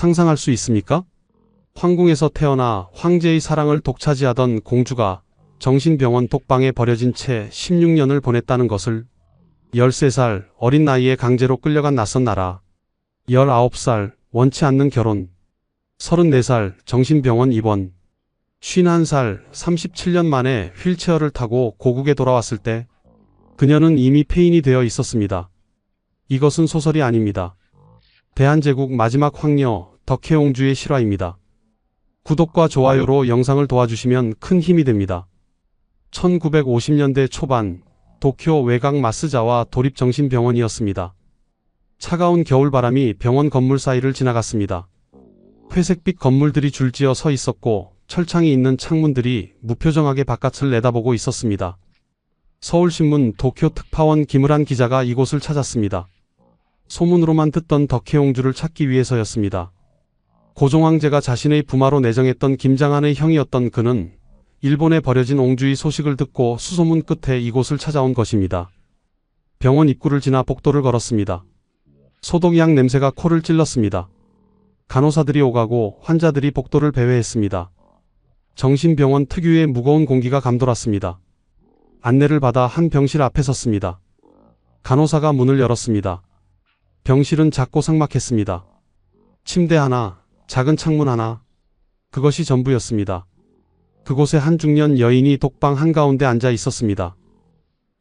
상상할 수 있습니까? 황궁에서 태어나 황제의 사랑을 독차지하던 공주가 정신병원 독방에 버려진 채 16년을 보냈다는 것을 13살 어린 나이에 강제로 끌려간 낯선 나라, 19살 원치 않는 결혼, 34살 정신병원 입원, 51살 37년 만에 휠체어를 타고 고국에 돌아왔을 때 그녀는 이미 폐인이 되어 있었습니다. 이것은 소설이 아닙니다. 대한제국 마지막 황녀 덕혜옹주의 실화입니다. 구독과 좋아요로 영상을 도와주시면 큰 힘이 됩니다. 1950년대 초반 도쿄 외곽 마스자와 도립정신병원이었습니다. 차가운 겨울바람이 병원 건물 사이를 지나갔습니다. 회색빛 건물들이 줄지어 서 있었고 철창이 있는 창문들이 무표정하게 바깥을 내다보고 있었습니다. 서울신문 도쿄 특파원 김을한 기자가 이곳을 찾았습니다. 소문으로만 듣던 덕혜옹주를 찾기 위해서였습니다. 고종황제가 자신의 부마로 내정했던 김장한의 형이었던 그는 일본에 버려진 옹주의 소식을 듣고 수소문 끝에 이곳을 찾아온 것입니다. 병원 입구를 지나 복도를 걸었습니다. 소독약 냄새가 코를 찔렀습니다. 간호사들이 오가고 환자들이 복도를 배회했습니다. 정신병원 특유의 무거운 공기가 감돌았습니다. 안내를 받아 한 병실 앞에 섰습니다. 간호사가 문을 열었습니다. 병실은 작고 삭막했습니다. 침대 하나, 작은 창문 하나, 그것이 전부였습니다. 그곳에 한 중년 여인이 독방 한가운데 앉아 있었습니다.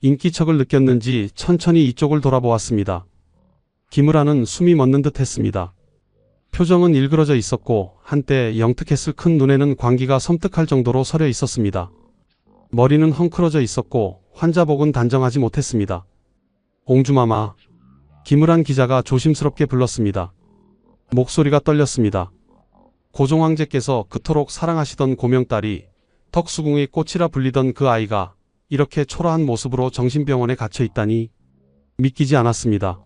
인기척을 느꼈는지 천천히 이쪽을 돌아보았습니다. 김을한은 숨이 멎는 듯 했습니다. 표정은 일그러져 있었고 한때 영특했을 큰 눈에는 광기가 섬뜩할 정도로 서려 있었습니다. 머리는 헝클어져 있었고 환자복은 단정하지 못했습니다. 옹주마마, 김을한 기자가 조심스럽게 불렀습니다. 목소리가 떨렸습니다. 고종황제께서 그토록 사랑하시던 고명딸이 덕수궁의 꽃이라 불리던 그 아이가 이렇게 초라한 모습으로 정신병원에 갇혀 있다니 믿기지 않았습니다.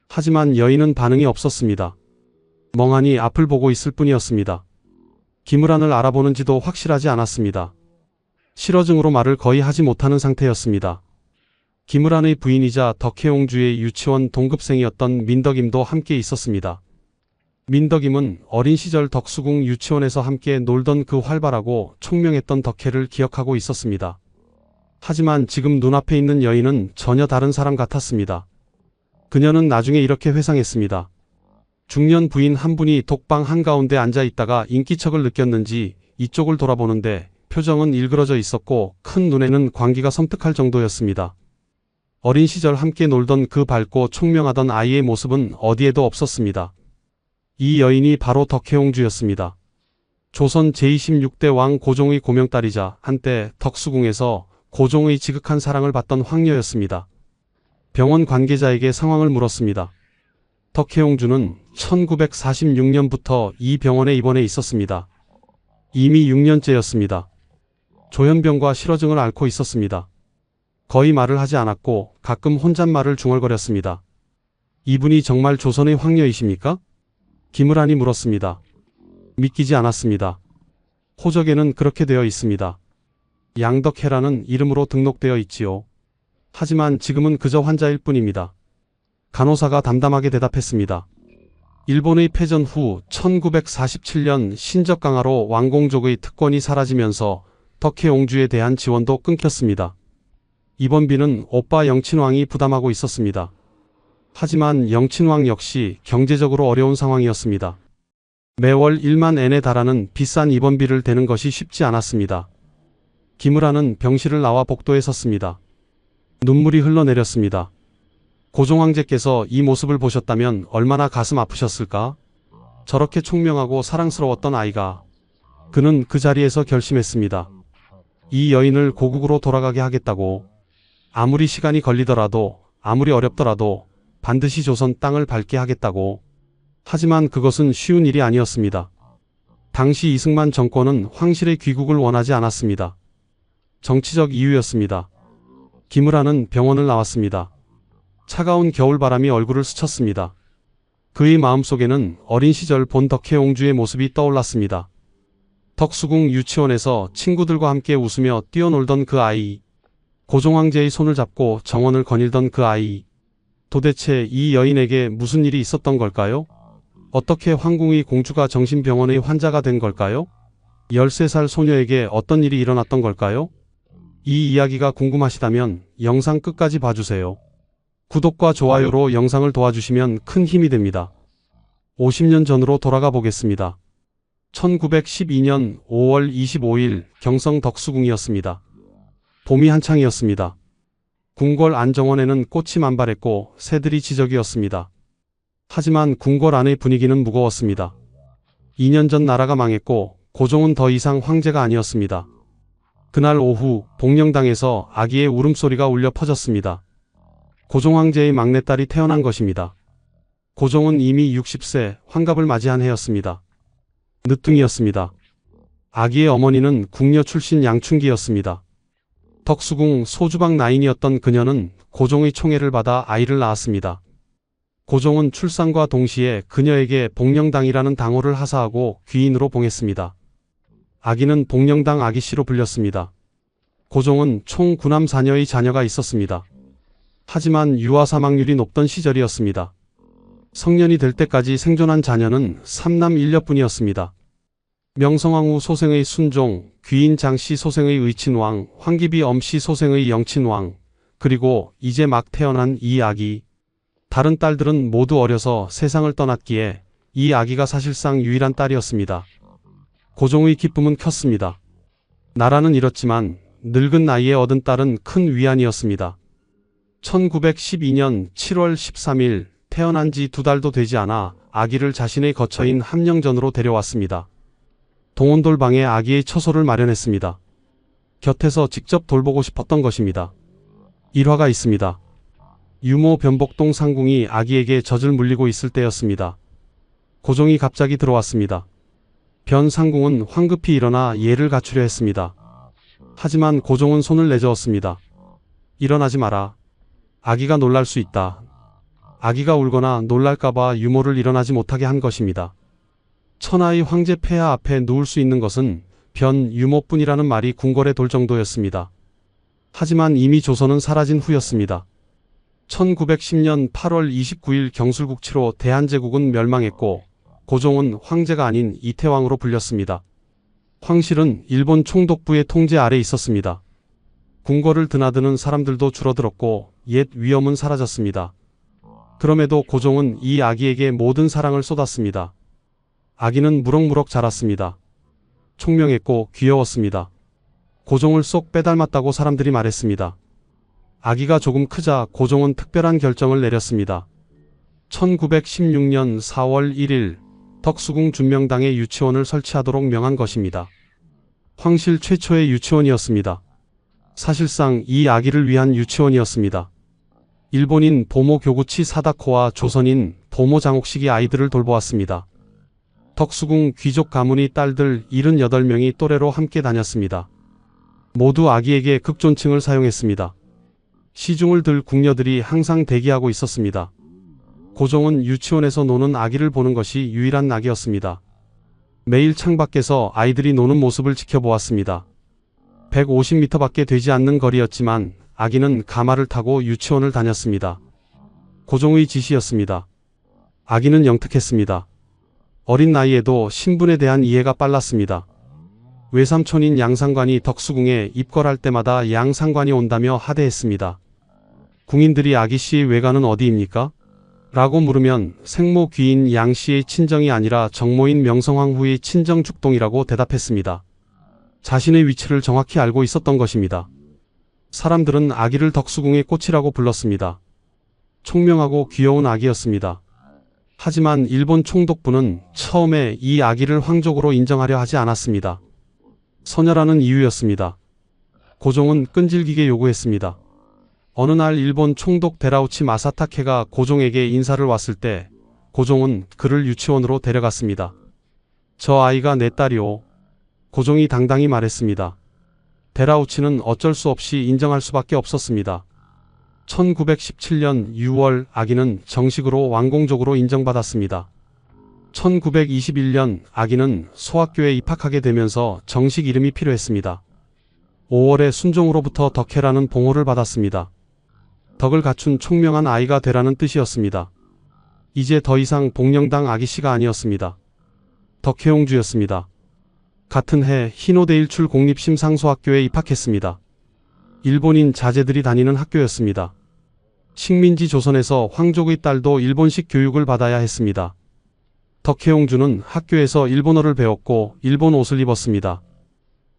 하지만 여인은 반응이 없었습니다. 멍하니 앞을 보고 있을 뿐이었습니다. 김을한을 알아보는지도 확실하지 않았습니다. 실어증으로 말을 거의 하지 못하는 상태였습니다. 김을한의 부인이자 덕혜옹주의 유치원 동급생이었던 민덕임도 함께 있었습니다. 민덕임은 어린 시절 덕수궁 유치원에서 함께 놀던 그 활발하고 총명했던 덕혜를 기억하고 있었습니다. 하지만 지금 눈앞에 있는 여인은 전혀 다른 사람 같았습니다. 그녀는 나중에 이렇게 회상했습니다. 중년 부인 한 분이 독방 한가운데 앉아 있다가 인기척을 느꼈는지 이쪽을 돌아보는데 표정은 일그러져 있었고 큰 눈에는 광기가 섬뜩할 정도였습니다. 어린 시절 함께 놀던 그 밝고 총명하던 아이의 모습은 어디에도 없었습니다. 이 여인이 바로 덕혜옹주였습니다. 조선 제26대 왕 고종의 고명딸이자 한때 덕수궁에서 고종의 지극한 사랑을 받던 황녀였습니다. 병원 관계자에게 상황을 물었습니다. 덕혜옹주는 1946년부터 이 병원에 입원해 있었습니다. 이미 6년째였습니다. 조현병과 실어증을 앓고 있었습니다. 거의 말을 하지 않았고 가끔 혼잣말을 중얼거렸습니다. 이분이 정말 조선의 황녀이십니까? 김을한이 물었습니다. 믿기지 않았습니다. 호적에는 그렇게 되어 있습니다. 양덕혜라는 이름으로 등록되어 있지요. 하지만 지금은 그저 환자일 뿐입니다. 간호사가 담담하게 대답했습니다. 일본의 패전 후 1947년 신적강화로 왕공족의 특권이 사라지면서 덕혜옹주에 대한 지원도 끊겼습니다. 입원비는 오빠 영친왕이 부담하고 있었습니다. 하지만 영친왕 역시 경제적으로 어려운 상황이었습니다. 매월 1만 엔에 달하는 비싼 입원비를 대는 것이 쉽지 않았습니다. 김을한은 병실을 나와 복도에 섰습니다. 눈물이 흘러내렸습니다. 고종황제께서 이 모습을 보셨다면 얼마나 가슴 아프셨을까? 저렇게 총명하고 사랑스러웠던 아이가. 그는 그 자리에서 결심했습니다. 이 여인을 고국으로 돌아가게 하겠다고. 아무리 시간이 걸리더라도, 아무리 어렵더라도 반드시 조선 땅을 밟게 하겠다고. 하지만 그것은 쉬운 일이 아니었습니다. 당시 이승만 정권은 황실의 귀국을 원하지 않았습니다. 정치적 이유였습니다. 김을한은 병원을 나왔습니다. 차가운 겨울바람이 얼굴을 스쳤습니다. 그의 마음속에는 어린 시절 본 덕혜옹주의 모습이 떠올랐습니다. 덕수궁 유치원에서 친구들과 함께 웃으며 뛰어놀던 그 아이. 고종황제의 손을 잡고 정원을 거닐던 그 아이. 도대체 이 여인에게 무슨 일이 있었던 걸까요? 어떻게 황궁의 공주가 정신병원의 환자가 된 걸까요? 13살 소녀에게 어떤 일이 일어났던 걸까요? 이 이야기가 궁금하시다면 영상 끝까지 봐주세요. 구독과 좋아요로 영상을 도와주시면 큰 힘이 됩니다. 50년 전으로 돌아가 보겠습니다. 1912년 5월 25일 경성 덕수궁이었습니다. 봄이 한창이었습니다. 궁궐 안정원에는 꽃이 만발했고 새들이 지저귀였습니다. 하지만 궁궐 안의 분위기는 무거웠습니다. 2년 전 나라가 망했고 고종은 더 이상 황제가 아니었습니다. 그날 오후 복령당에서 아기의 울음소리가 울려 퍼졌습니다. 고종 황제의 막내딸이 태어난 것입니다. 고종은 이미 60세 환갑을 맞이한 해였습니다. 늦둥이였습니다. 아기의 어머니는 궁녀 출신 양춘기였습니다. 덕수궁 소주방 나인이었던 그녀는 고종의 총애를 받아 아이를 낳았습니다. 고종은 출산과 동시에 그녀에게 복령당이라는 당호를 하사하고 귀인으로 봉했습니다. 아기는 복령당 아기씨로 불렸습니다. 고종은 총 9남 4녀의 자녀가 있었습니다. 하지만 유아 사망률이 높던 시절이었습니다. 성년이 될 때까지 생존한 자녀는 3남 1녀뿐이었습니다. 명성황후 소생의 순종, 귀인 장씨 소생의 의친왕, 황기비 엄씨 소생의 영친왕, 그리고 이제 막 태어난 이 아기. 다른 딸들은 모두 어려서 세상을 떠났기에 이 아기가 사실상 유일한 딸이었습니다. 고종의 기쁨은 컸습니다. 나라는 잃었지만 늙은 나이에 얻은 딸은 큰 위안이었습니다. 1912년 7월 13일 태어난 지 2달도 되지 않아 아기를 자신의 거처인 함령전으로 데려왔습니다. 동온돌방에 아기의 처소를 마련했습니다. 곁에서 직접 돌보고 싶었던 것입니다. 일화가 있습니다. 유모 변복동 상궁이 아기에게 젖을 물리고 있을 때였습니다. 고종이 갑자기 들어왔습니다. 변 상궁은 황급히 일어나 예를 갖추려 했습니다. 하지만 고종은 손을 내저었습니다. 일어나지 마라. 아기가 놀랄 수 있다. 아기가 울거나 놀랄까봐 유모를 일어나지 못하게 한 것입니다. 천하의 황제 폐하 앞에 누울 수 있는 것은 변 유모뿐이라는 말이 궁궐에 돌 정도였습니다. 하지만 이미 조선은 사라진 후였습니다. 1910년 8월 29일 경술국치로 대한제국은 멸망했고 고종은 황제가 아닌 이태왕으로 불렸습니다. 황실은 일본 총독부의 통제 아래 있었습니다. 궁궐을 드나드는 사람들도 줄어들었고 옛 위엄은 사라졌습니다. 그럼에도 고종은 이 아기에게 모든 사랑을 쏟았습니다. 아기는 무럭무럭 자랐습니다. 총명했고 귀여웠습니다. 고종을 쏙 빼닮았다고 사람들이 말했습니다. 아기가 조금 크자 고종은 특별한 결정을 내렸습니다. 1916년 4월 1일 덕수궁 준명당에 유치원을 설치하도록 명한 것입니다. 황실 최초의 유치원이었습니다. 사실상 이 아기를 위한 유치원이었습니다. 일본인 보모 교구치 사다코와 조선인 보모 장옥식이 아이들을 돌보았습니다. 덕수궁 귀족 가문의 딸들 78명이 또래로 함께 다녔습니다. 모두 아기에게 극존칭을 사용했습니다. 시중을 들 궁녀들이 항상 대기하고 있었습니다. 고종은 유치원에서 노는 아기를 보는 것이 유일한 낙이었습니다. 매일 창밖에서 아이들이 노는 모습을 지켜보았습니다. 150m밖에 되지 않는 거리였지만 아기는 가마를 타고 유치원을 다녔습니다. 고종의 지시였습니다. 아기는 영특했습니다. 어린 나이에도 신분에 대한 이해가 빨랐습니다. 외삼촌인 양상관이 덕수궁에 입궐할 때마다 양상관이 온다며 하대했습니다. 궁인들이 아기씨의 외가는 어디입니까? 라고 물으면 생모 귀인 양씨의 친정이 아니라 정모인 명성황후의 친정 죽동이라고 대답했습니다. 자신의 위치를 정확히 알고 있었던 것입니다. 사람들은 아기를 덕수궁의 꽃이라고 불렀습니다. 총명하고 귀여운 아기였습니다. 하지만 일본 총독부는 처음에 이 아기를 황족으로 인정하려 하지 않았습니다. 소녀라는 이유였습니다. 고종은 끈질기게 요구했습니다. 어느 날 일본 총독 데라우치 마사타케가 고종에게 인사를 왔을 때 고종은 그를 유치원으로 데려갔습니다. 저 아이가 내 딸이오. 고종이 당당히 말했습니다. 데라우치는 어쩔 수 없이 인정할 수밖에 없었습니다. 1917년 6월 아기는 정식으로 왕공족으로 인정받았습니다. 1921년 아기는 소학교에 입학하게 되면서 정식 이름이 필요했습니다. 5월에 순종으로부터 덕혜라는 봉호를 받았습니다. 덕을 갖춘 총명한 아이가 되라는 뜻이었습니다. 이제 더 이상 복령당 아기씨가 아니었습니다. 덕혜옹주였습니다. 같은 해 히노대 일출 공립심상소학교에 입학했습니다. 일본인 자제들이 다니는 학교였습니다. 식민지 조선에서 황족의 딸도 일본식 교육을 받아야 했습니다. 덕혜옹주는 학교에서 일본어를 배웠고 일본 옷을 입었습니다.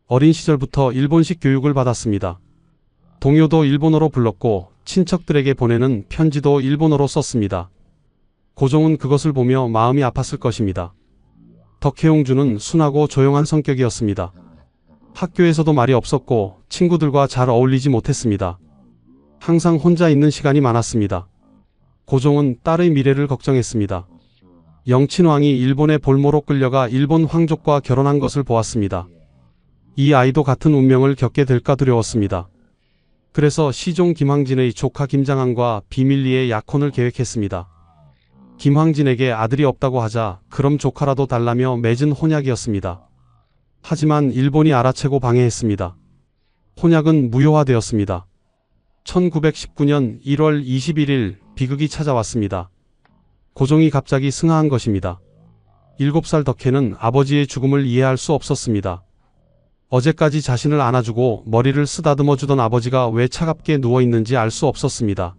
어린 시절부터 일본식 교육을 받았습니다. 동요도 일본어로 불렀고 친척들에게 보내는 편지도 일본어로 썼습니다. 고종은 그것을 보며 마음이 아팠을 것입니다. 덕혜옹주는 순하고 조용한 성격이었습니다. 학교에서도 말이 없었고 친구들과 잘 어울리지 못했습니다. 항상 혼자 있는 시간이 많았습니다. 고종은 딸의 미래를 걱정했습니다. 영친왕이 일본의 볼모로 끌려가 일본 황족과 결혼한 것을 보았습니다. 이 아이도 같은 운명을 겪게 될까 두려웠습니다. 그래서 시종 김황진의 조카 김장한과 비밀리에 약혼을 계획했습니다. 김황진에게 아들이 없다고 하자 그럼 조카라도 달라며 맺은 혼약이었습니다. 하지만 일본이 알아채고 방해했습니다. 혼약은 무효화되었습니다. 1919년 1월 21일 비극이 찾아왔습니다. 고종이 갑자기 승하한 것입니다. 7살 덕혜는 아버지의 죽음을 이해할 수 없었습니다. 어제까지 자신을 안아주고 머리를 쓰다듬어 주던 아버지가 왜 차갑게 누워있는지 알 수 없었습니다.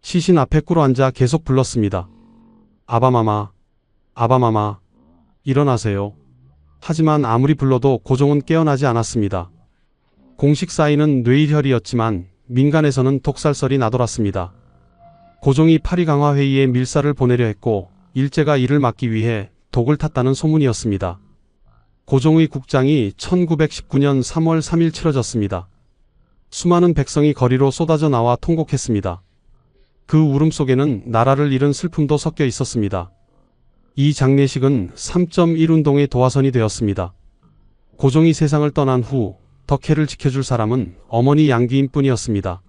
시신 앞에 꿇어앉아 계속 불렀습니다. 아바마마, 아바마마, 일어나세요. 하지만 아무리 불러도 고종은 깨어나지 않았습니다. 공식 사인은 뇌일혈이었지만 민간에서는 독살설이 나돌았습니다. 고종이 파리강화회의에 밀사를 보내려 했고 일제가 이를 막기 위해 독을 탔다는 소문이었습니다. 고종의 국장이 1919년 3월 3일 치러졌습니다. 수많은 백성이 거리로 쏟아져 나와 통곡했습니다. 그 울음 속에는 나라를 잃은 슬픔도 섞여 있었습니다. 이 장례식은 3.1운동의 도화선이 되었습니다. 고종이 세상을 떠난 후 덕혜를 지켜줄 사람은 어머니 양귀인 뿐이었습니다.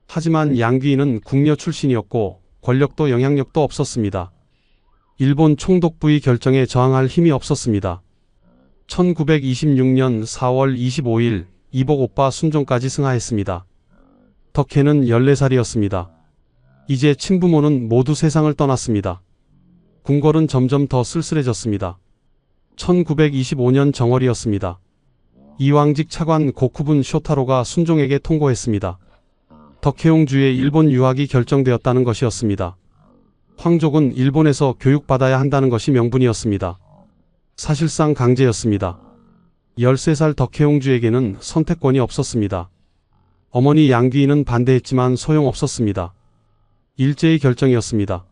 하지만 양귀인은 궁녀 출신이었고 권력도 영향력도 없었습니다. 일본 총독부의 결정에 저항할 힘이 없었습니다. 1926년 4월 25일 이복 오빠 순종까지 승하했습니다. 덕혜는 14살이었습니다. 이제 친부모는 모두 세상을 떠났습니다. 궁궐은 점점 더 쓸쓸해졌습니다. 1925년 정월이었습니다. 이왕직 차관 고쿠분 쇼타로가 순종에게 통고했습니다. 덕혜옹주의 일본 유학이 결정되었다는 것이었습니다. 황족은 일본에서 교육받아야 한다는 것이 명분이었습니다. 사실상 강제였습니다. 13살 덕혜옹주에게는 선택권이 없었습니다. 어머니 양귀인은 반대했지만 소용없었습니다. 일제의 결정이었습니다.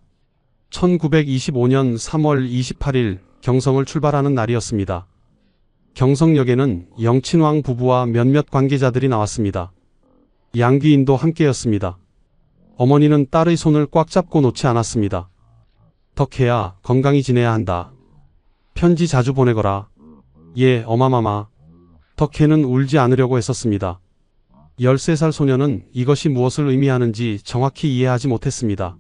1925년 3월 28일 경성을 출발하는 날이었습니다. 경성역에는 영친왕 부부와 몇몇 관계자들이 나왔습니다. 양귀인도 함께였습니다. 어머니는 딸의 손을 꽉 잡고 놓지 않았습니다. 덕혜야, 건강히 지내야 한다. 편지 자주 보내거라. 예, 어마마마. 덕혜는 울지 않으려고 했었습니다. 13살 소녀는 이것이 무엇을 의미하는지 정확히 이해하지 못했습니다.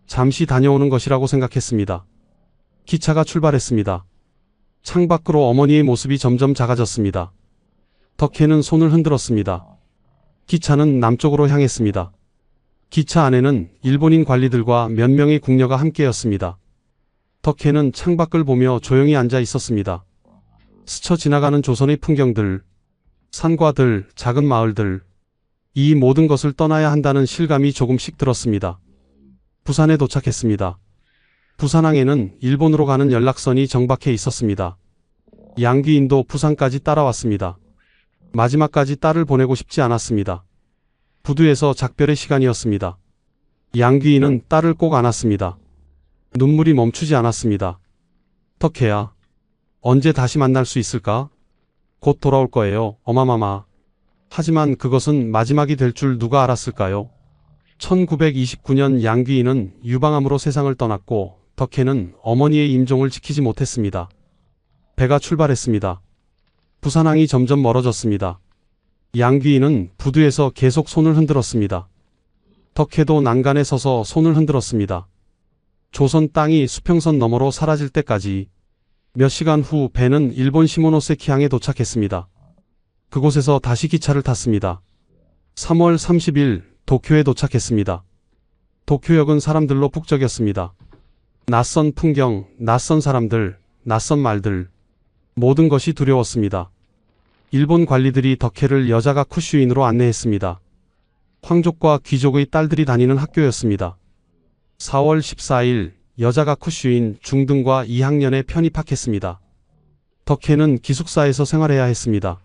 잠시 다녀오는 것이라고 생각했습니다. 기차가 출발했습니다. 창밖으로 어머니의 모습이 점점 작아졌습니다. 덕혜는 손을 흔들었습니다. 기차는 남쪽으로 향했습니다. 기차 안에는 일본인 관리들과 몇 명의 궁녀가 함께였습니다. 덕혜는 창밖을 보며 조용히 앉아 있었습니다. 스쳐 지나가는 조선의 풍경들, 산과 들, 작은 마을들, 이 모든 것을 떠나야 한다는 실감이 조금씩 들었습니다. 부산에 도착했습니다. 부산항에는 일본으로 가는 연락선이 정박해 있었습니다. 양귀인도 부산까지 따라왔습니다. 마지막까지 딸을 보내고 싶지 않았습니다. 부두에서 작별의 시간이었습니다. 양귀인은 딸을 꼭 안았습니다. 눈물이 멈추지 않았습니다. 덕혜야, 언제 다시 만날 수 있을까? 곧 돌아올 거예요, 어마마마. 하지만 그것은 마지막이 될 줄 누가 알았을까요? 1929년 양귀인은 유방암으로 세상을 떠났고 덕혜는 어머니의 임종을 지키지 못했습니다. 배가 출발했습니다. 부산항이 점점 멀어졌습니다. 양귀인은 부두에서 계속 손을 흔들었습니다. 덕혜도 난간에 서서 손을 흔들었습니다. 조선 땅이 수평선 너머로 사라질 때까지. 몇 시간 후 배는 일본 시모노세키항에 도착했습니다. 그곳에서 다시 기차를 탔습니다. 3월 30일 도쿄에 도착했습니다. 도쿄역은 사람들로 북적였습니다. 낯선 풍경, 낯선 사람들, 낯선 말들, 모든 것이 두려웠습니다. 일본 관리들이 덕혜를 여자가 쿠슈인으로 안내했습니다. 황족과 귀족의 딸들이 다니는 학교였습니다. 4월 14일 여자가 쿠슈인 중등과 2학년에 편입학했습니다. 덕혜는 기숙사에서 생활해야 했습니다.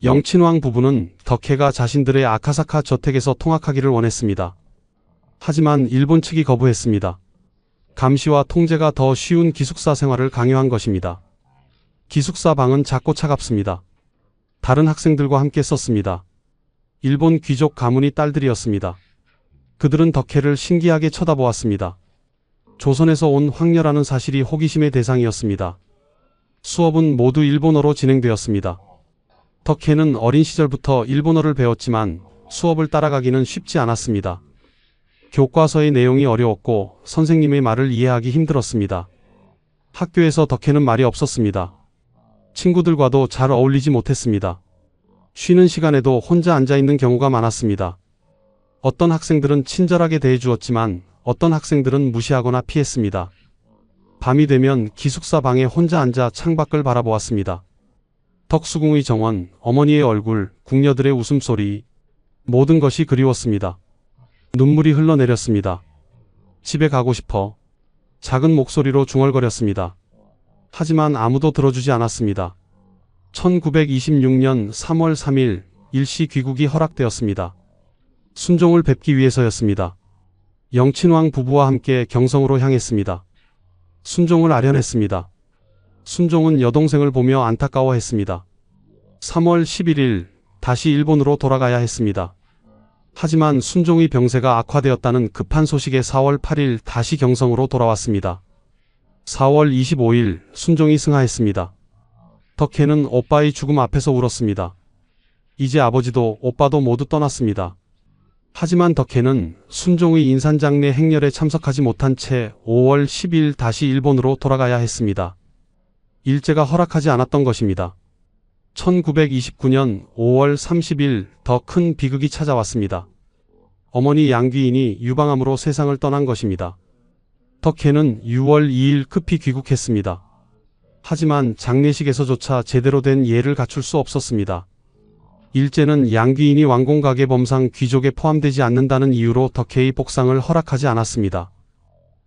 영친왕 부부는 덕혜가 자신들의 아카사카 저택에서 통학하기를 원했습니다. 하지만 일본 측이 거부했습니다. 감시와 통제가 더 쉬운 기숙사 생활을 강요한 것입니다. 기숙사 방은 작고 차갑습니다. 다른 학생들과 함께 썼습니다. 일본 귀족 가문의 딸들이었습니다. 그들은 덕혜를 신기하게 쳐다보았습니다. 조선에서 온 황녀라는 사실이 호기심의 대상이었습니다. 수업은 모두 일본어로 진행되었습니다. 덕혜는 어린 시절부터 일본어를 배웠지만 수업을 따라가기는 쉽지 않았습니다. 교과서의 내용이 어려웠고 선생님의 말을 이해하기 힘들었습니다. 학교에서 덕혜는 말이 없었습니다. 친구들과도 잘 어울리지 못했습니다. 쉬는 시간에도 혼자 앉아있는 경우가 많았습니다. 어떤 학생들은 친절하게 대해주었지만 어떤 학생들은 무시하거나 피했습니다. 밤이 되면 기숙사 방에 혼자 앉아 창밖을 바라보았습니다. 덕수궁의 정원, 어머니의 얼굴, 궁녀들의 웃음소리, 모든 것이 그리웠습니다. 눈물이 흘러내렸습니다. 집에 가고 싶어. 작은 목소리로 중얼거렸습니다. 하지만 아무도 들어주지 않았습니다. 1926년 3월 3일 일시 귀국이 허락되었습니다. 순종을 뵙기 위해서였습니다. 영친왕 부부와 함께 경성으로 향했습니다. 순종을 아련했습니다. 순종은 여동생을 보며 안타까워했습니다. 3월 11일 다시 일본으로 돌아가야 했습니다. 하지만 순종의 병세가 악화되었다는 급한 소식에 4월 8일 다시 경성으로 돌아왔습니다. 4월 25일 순종이 승하했습니다. 덕혜는 오빠의 죽음 앞에서 울었습니다. 이제 아버지도 오빠도 모두 떠났습니다. 하지만 덕혜는 순종의 인산장례 행렬에 참석하지 못한 채 5월 10일 다시 일본으로 돌아가야 했습니다. 일제가 허락하지 않았던 것입니다. 1929년 5월 30일 더 큰 비극이 찾아왔습니다. 어머니 양귀인이 유방암으로 세상을 떠난 것입니다. 덕혜는 6월 2일 급히 귀국했습니다. 하지만 장례식에서조차 제대로 된 예를 갖출 수 없었습니다. 일제는 양귀인이 왕공가계범상 귀족에 포함되지 않는다는 이유로 덕혜의 복상을 허락하지 않았습니다.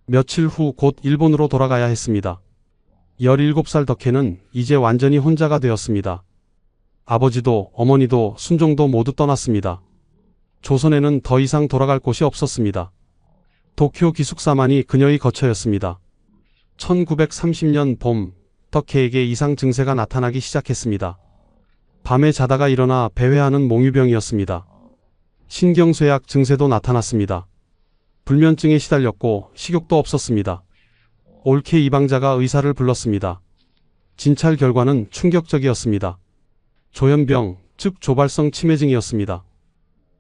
며칠 후 곧 일본으로 돌아가야 했습니다. 17살 덕혜는 이제 완전히 혼자가 되었습니다. 아버지도 어머니도 순종도 모두 떠났습니다. 조선에는 더 이상 돌아갈 곳이 없었습니다. 도쿄 기숙사만이 그녀의 거처였습니다. 1930년 봄, 덕혜에게 이상 증세가 나타나기 시작했습니다. 밤에 자다가 일어나 배회하는 몽유병이었습니다. 신경쇠약 증세도 나타났습니다. 불면증에 시달렸고 식욕도 없었습니다. 옳게 이방자가 의사를 불렀습니다. 진찰 결과는 충격적이었습니다. 조현병, 즉 조발성 치매증이었습니다.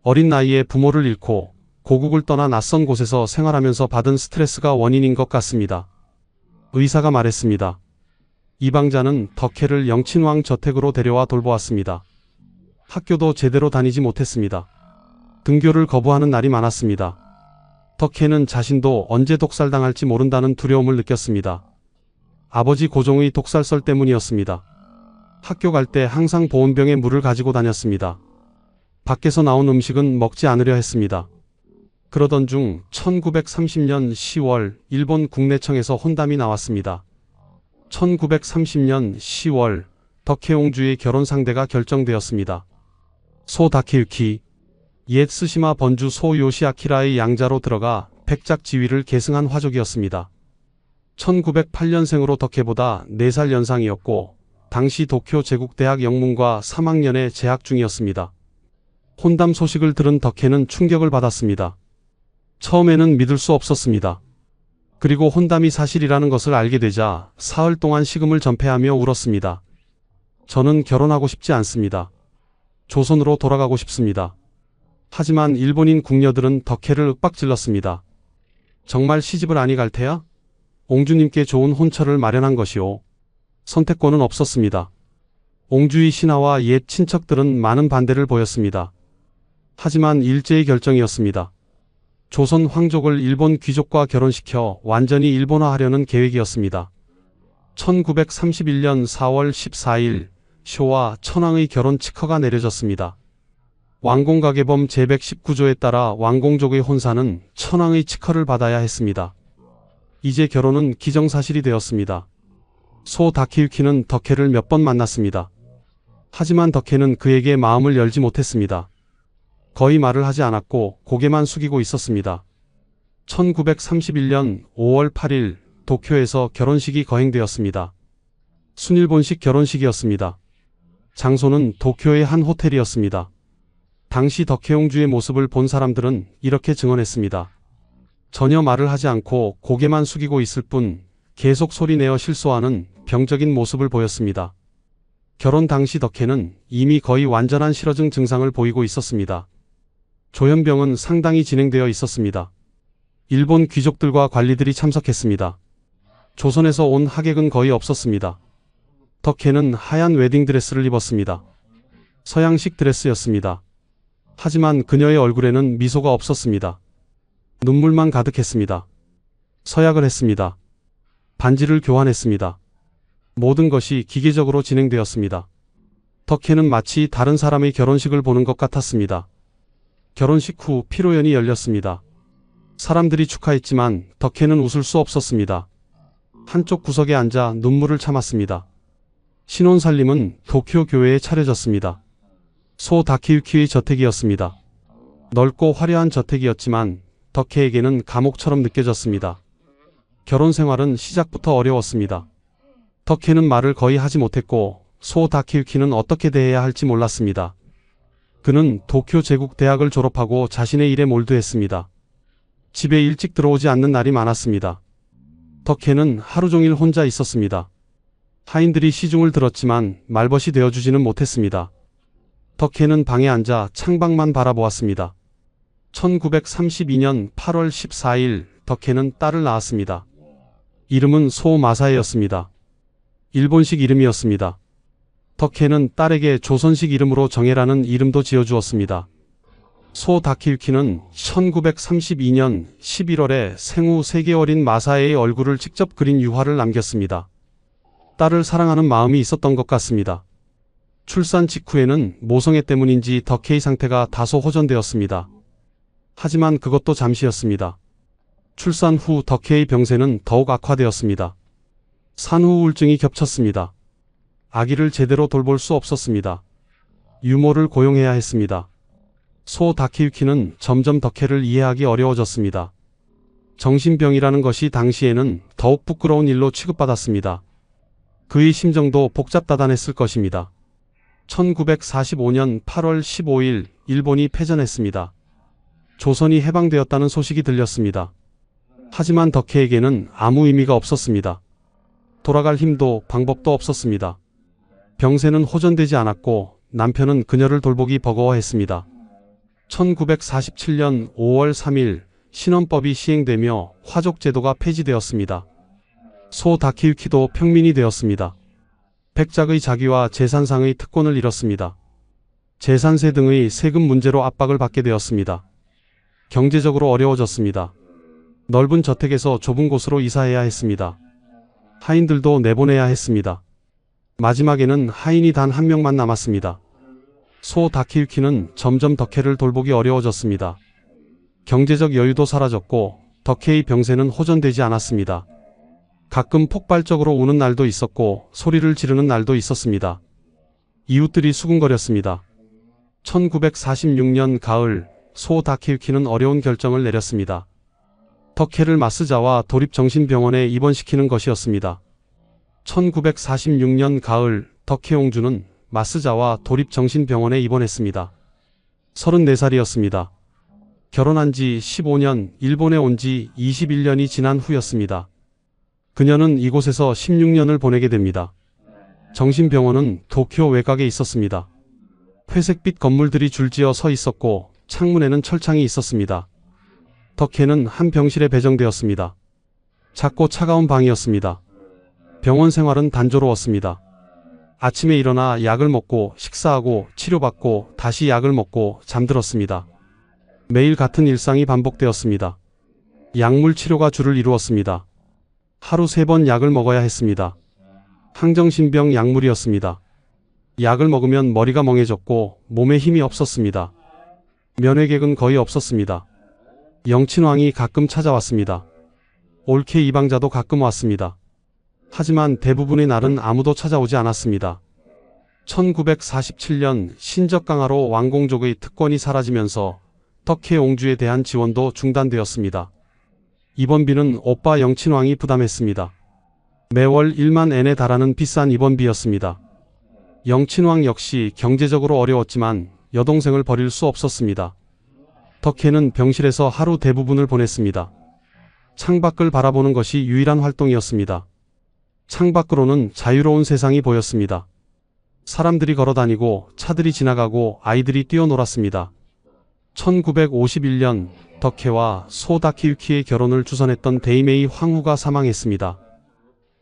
어린 나이에 부모를 잃고 고국을 떠나 낯선 곳에서 생활하면서 받은 스트레스가 원인인 것 같습니다. 의사가 말했습니다. 이방자는 덕혜를 영친왕 저택으로 데려와 돌보았습니다. 학교도 제대로 다니지 못했습니다. 등교를 거부하는 날이 많았습니다. 덕혜는 자신도 언제 독살당할지 모른다는 두려움을 느꼈습니다. 아버지 고종의 독살설 때문이었습니다. 학교 갈 때 항상 보온병에 물을 가지고 다녔습니다. 밖에서 나온 음식은 먹지 않으려 했습니다. 그러던 중 1930년 10월 일본 국내청에서 혼담이 나왔습니다. 1930년 10월 덕혜옹주의 결혼 상대가 결정되었습니다. 소 다케유키, 옛 스시마 번주 소 요시아키라의 양자로 들어가 백작 지위를 계승한 화족이었습니다. 1908년생으로 덕혜보다 4살 연상이었고 당시 도쿄 제국대학 영문과 3학년에 재학 중이었습니다. 혼담 소식을 들은 덕혜는 충격을 받았습니다. 처음에는 믿을 수 없었습니다. 그리고 혼담이 사실이라는 것을 알게 되자 사흘 동안 식음을 전폐하며 울었습니다. 저는 결혼하고 싶지 않습니다. 조선으로 돌아가고 싶습니다. 하지만 일본인 궁녀들은 덕혜를 윽박질렀습니다. 정말 시집을 아니 갈 테야? 옹주님께 좋은 혼처를 마련한 것이오. 선택권은 없었습니다. 옹주의 신하와 옛 친척들은 많은 반대를 보였습니다. 하지만 일제의 결정이었습니다. 조선 황족을 일본 귀족과 결혼시켜 완전히 일본화하려는 계획이었습니다. 1931년 4월 14일 쇼와 천황의 결혼 칙허가 내려졌습니다. 왕공가계범 제119조에 따라 왕공족의 혼사는 천황의 칙허를 받아야 했습니다. 이제 결혼은 기정사실이 되었습니다. 소 다케유키는 덕혜를 몇 번 만났습니다. 하지만 덕혜는 그에게 마음을 열지 못했습니다. 거의 말을 하지 않았고 고개만 숙이고 있었습니다. 1931년 5월 8일 도쿄에서 결혼식이 거행되었습니다. 순일본식 결혼식이었습니다. 장소는 도쿄의 한 호텔이었습니다. 당시 덕혜옹주의 모습을 본 사람들은 이렇게 증언했습니다. 전혀 말을 하지 않고 고개만 숙이고 있을 뿐 계속 소리내어 실소하는 병적인 모습을 보였습니다. 결혼 당시 덕혜는 이미 거의 완전한 실어증 증상을 보이고 있었습니다. 조현병은 상당히 진행되어 있었습니다. 일본 귀족들과 관리들이 참석했습니다. 조선에서 온 하객은 거의 없었습니다. 덕혜는 하얀 웨딩드레스를 입었습니다. 서양식 드레스였습니다. 하지만 그녀의 얼굴에는 미소가 없었습니다. 눈물만 가득했습니다. 서약을 했습니다. 반지를 교환했습니다. 모든 것이 기계적으로 진행되었습니다. 덕혜는 마치 다른 사람의 결혼식을 보는 것 같았습니다. 결혼식 후 피로연이 열렸습니다. 사람들이 축하했지만 덕혜는 웃을 수 없었습니다. 한쪽 구석에 앉아 눈물을 참았습니다. 신혼살림은 도쿄 교회에 차려졌습니다. 소 다케유키의 저택이었습니다. 넓고 화려한 저택이었지만 덕혜에게는 감옥처럼 느껴졌습니다. 결혼 생활은 시작부터 어려웠습니다. 덕혜는 말을 거의 하지 못했고 소 다케유키는 어떻게 대해야 할지 몰랐습니다. 그는 도쿄 제국대학을 졸업하고 자신의 일에 몰두했습니다. 집에 일찍 들어오지 않는 날이 많았습니다. 덕혜는 하루 종일 혼자 있었습니다. 하인들이 시중을 들었지만 말벗이 되어주지는 못했습니다. 덕혜는 방에 앉아 창밖만 바라보았습니다. 1932년 8월 14일 덕혜는 딸을 낳았습니다. 이름은 소마사에였습니다. 일본식 이름이었습니다. 덕혜는 딸에게 조선식 이름으로 정혜라는 이름도 지어주었습니다. 소 다케유키는 1932년 11월에 생후 3개월인 마사에의 얼굴을 직접 그린 유화를 남겼습니다. 딸을 사랑하는 마음이 있었던 것 같습니다. 출산 직후에는 모성애 때문인지 덕혜의 상태가 다소 호전되었습니다. 하지만 그것도 잠시였습니다. 출산 후 덕혜의 병세는 더욱 악화되었습니다. 산후 우울증이 겹쳤습니다. 아기를 제대로 돌볼 수 없었습니다. 유모를 고용해야 했습니다. 소 다케유키는 점점 덕혜를 이해하기 어려워졌습니다. 정신병이라는 것이 당시에는 더욱 부끄러운 일로 취급받았습니다. 그의 심정도 복잡다단했을 것입니다. 1945년 8월 15일 일본이 패전했습니다. 조선이 해방되었다는 소식이 들렸습니다. 하지만 덕혜에게는 아무 의미가 없었습니다. 돌아갈 힘도 방법도 없었습니다. 병세는 호전되지 않았고 남편은 그녀를 돌보기 버거워했습니다. 1947년 5월 3일 신헌법이 시행되며 화족제도가 폐지되었습니다. 소 다케유키도 평민이 되었습니다. 백작의 자기와 재산상의 특권을 잃었습니다. 재산세 등의 세금 문제로 압박을 받게 되었습니다. 경제적으로 어려워졌습니다. 넓은 저택에서 좁은 곳으로 이사해야 했습니다. 하인들도 내보내야 했습니다. 마지막에는 하인이 단 한 명만 남았습니다. 소 다케유키는 점점 덕혜를 돌보기 어려워졌습니다. 경제적 여유도 사라졌고 덕혜의 병세는 호전되지 않았습니다. 가끔 폭발적으로 우는 날도 있었고 소리를 지르는 날도 있었습니다. 이웃들이 수군거렸습니다. 1946년 가을 소 다케유키는 어려운 결정을 내렸습니다. 덕혜를 마스자와 도립정신병원에 입원시키는 것이었습니다. 1946년 가을 덕혜옹주는 마스자와 도립정신병원에 입원했습니다. 34살이었습니다. 결혼한 지 15년, 일본에 온 지 21년이 지난 후였습니다. 그녀는 이곳에서 16년을 보내게 됩니다. 정신병원은 도쿄 외곽에 있었습니다. 회색빛 건물들이 줄지어 서 있었고 창문에는 철창이 있었습니다. 덕혜는 한 병실에 배정되었습니다. 작고 차가운 방이었습니다. 병원 생활은 단조로웠습니다. 아침에 일어나 약을 먹고 식사하고 치료받고 다시 약을 먹고 잠들었습니다. 매일 같은 일상이 반복되었습니다. 약물 치료가 주를 이루었습니다. 하루 3번 약을 먹어야 했습니다. 항정신병 약물이었습니다. 약을 먹으면 머리가 멍해졌고 몸에 힘이 없었습니다. 면회객은 거의 없었습니다. 영친왕이 가끔 찾아왔습니다. 올케 이방자도 가끔 왔습니다. 하지만 대부분의 날은 아무도 찾아오지 않았습니다. 1947년 신적강화로 왕공족의 특권이 사라지면서 덕혜 옹주에 대한 지원도 중단되었습니다. 입원비는 오빠 영친왕이 부담했습니다. 매월 1만 엔에 달하는 비싼 입원비였습니다. 영친왕 역시 경제적으로 어려웠지만 여동생을 버릴 수 없었습니다. 덕혜는 병실에서 하루 대부분을 보냈습니다. 창밖을 바라보는 것이 유일한 활동이었습니다. 창밖으로는 자유로운 세상이 보였습니다. 사람들이 걸어다니고 차들이 지나가고 아이들이 뛰어놀았습니다. 1951년 덕혜와 소 다키유키의 결혼을 주선했던 데이메이 황후가 사망했습니다.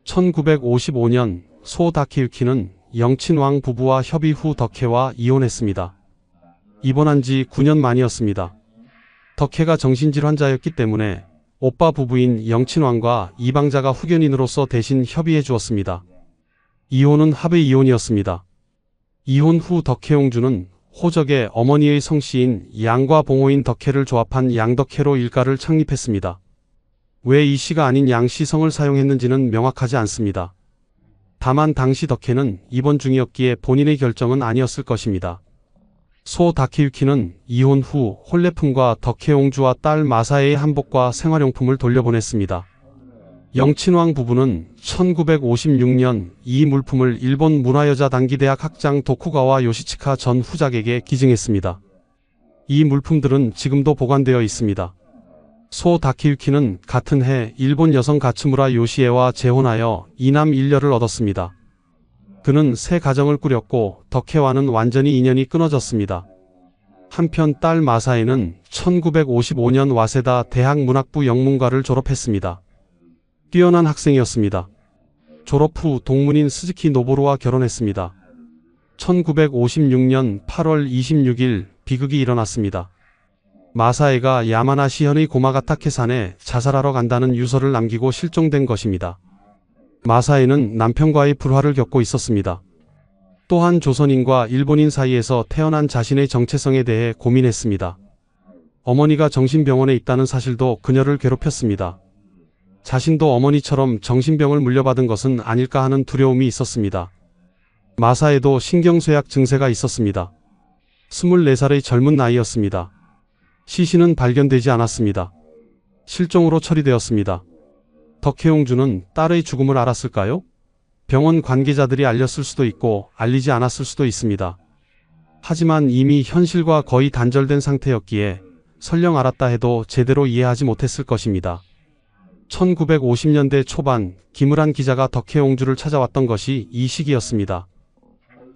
1955년 소 다키유키는 영친왕 부부와 협의 후 덕혜와 이혼했습니다. 입원한 지 9년 만이었습니다. 덕혜가 정신질환자였기 때문에 오빠 부부인 영친왕과 이방자가 후견인으로서 대신 협의해 주었습니다. 이혼은 합의 이혼이었습니다. 이혼 후 덕혜옹주는 호적의 어머니의 성씨인 양과 봉호인 덕혜를 조합한 양덕혜로 일가를 창립했습니다. 왜 이 씨가 아닌 양씨 성을 사용했는지는 명확하지 않습니다. 다만 당시 덕혜는 입원 중이었기에 본인의 결정은 아니었을 것입니다. 소 다케유키는 이혼 후 홀레품과 덕혜옹주와 딸 마사에의 한복과 생활용품을 돌려보냈습니다. 영친왕 부부는 1956년 이 물품을 일본 문화여자 단기대학 학장 도쿠가와 요시치카 전 후작에게 기증했습니다. 이 물품들은 지금도 보관되어 있습니다. 소 다케유키는 같은 해 일본 여성 가츠무라 요시에와 재혼하여 2남 1녀를 얻었습니다. 그는 새 가정을 꾸렸고 덕혜와는 완전히 인연이 끊어졌습니다. 한편 딸 마사에는 1955년 와세다 대학 문학부 영문과를 졸업했습니다. 뛰어난 학생이었습니다. 졸업 후 동문인 스즈키 노보루와 결혼했습니다. 1956년 8월 26일 비극이 일어났습니다. 마사에가 야마나 시현의 고마가타케 산에 자살하러 간다는 유서를 남기고 실종된 것입니다. 마사에는 남편과의 불화를 겪고 있었습니다. 또한 조선인과 일본인 사이에서 태어난 자신의 정체성에 대해 고민했습니다. 어머니가 정신병원에 있다는 사실도 그녀를 괴롭혔습니다. 자신도 어머니처럼 정신병을 물려받은 것은 아닐까 하는 두려움이 있었습니다. 마사에도 신경쇠약 증세가 있었습니다. 24살의 젊은 나이였습니다. 시신은 발견되지 않았습니다. 실종으로 처리되었습니다. 덕혜옹주는 딸의 죽음을 알았을까요? 병원 관계자들이 알렸을 수도 있고 알리지 않았을 수도 있습니다. 하지만 이미 현실과 거의 단절된 상태였기에 설령 알았다 해도 제대로 이해하지 못했을 것입니다. 1950년대 초반 김을한 기자가 덕혜옹주를 찾아왔던 것이 이 시기였습니다.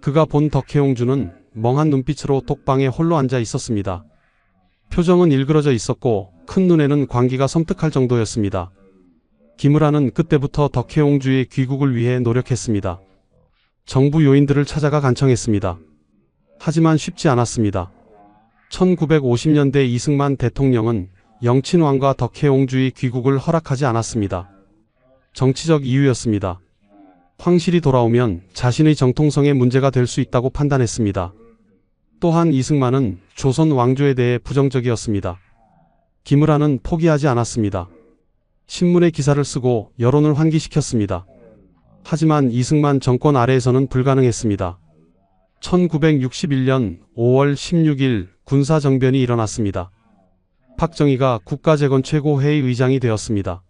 그가 본 덕혜옹주는 멍한 눈빛으로 독방에 홀로 앉아 있었습니다. 표정은 일그러져 있었고 큰 눈에는 광기가 섬뜩할 정도였습니다. 김을한은 그때부터 덕혜옹주의 귀국을 위해 노력했습니다. 정부 요인들을 찾아가 간청했습니다. 하지만 쉽지 않았습니다. 1950년대 이승만 대통령은 영친왕과 덕혜옹주의 귀국을 허락하지 않았습니다. 정치적 이유였습니다. 황실이 돌아오면 자신의 정통성에 문제가 될 수 있다고 판단했습니다. 또한 이승만은 조선 왕조에 대해 부정적이었습니다. 김을한은 포기하지 않았습니다. 신문에 기사를 쓰고 여론을 환기시켰습니다. 하지만 이승만 정권 아래에서는 불가능했습니다. 1961년 5월 16일 군사정변이 일어났습니다. 박정희가 국가재건 최고회의 의장이 되었습니다.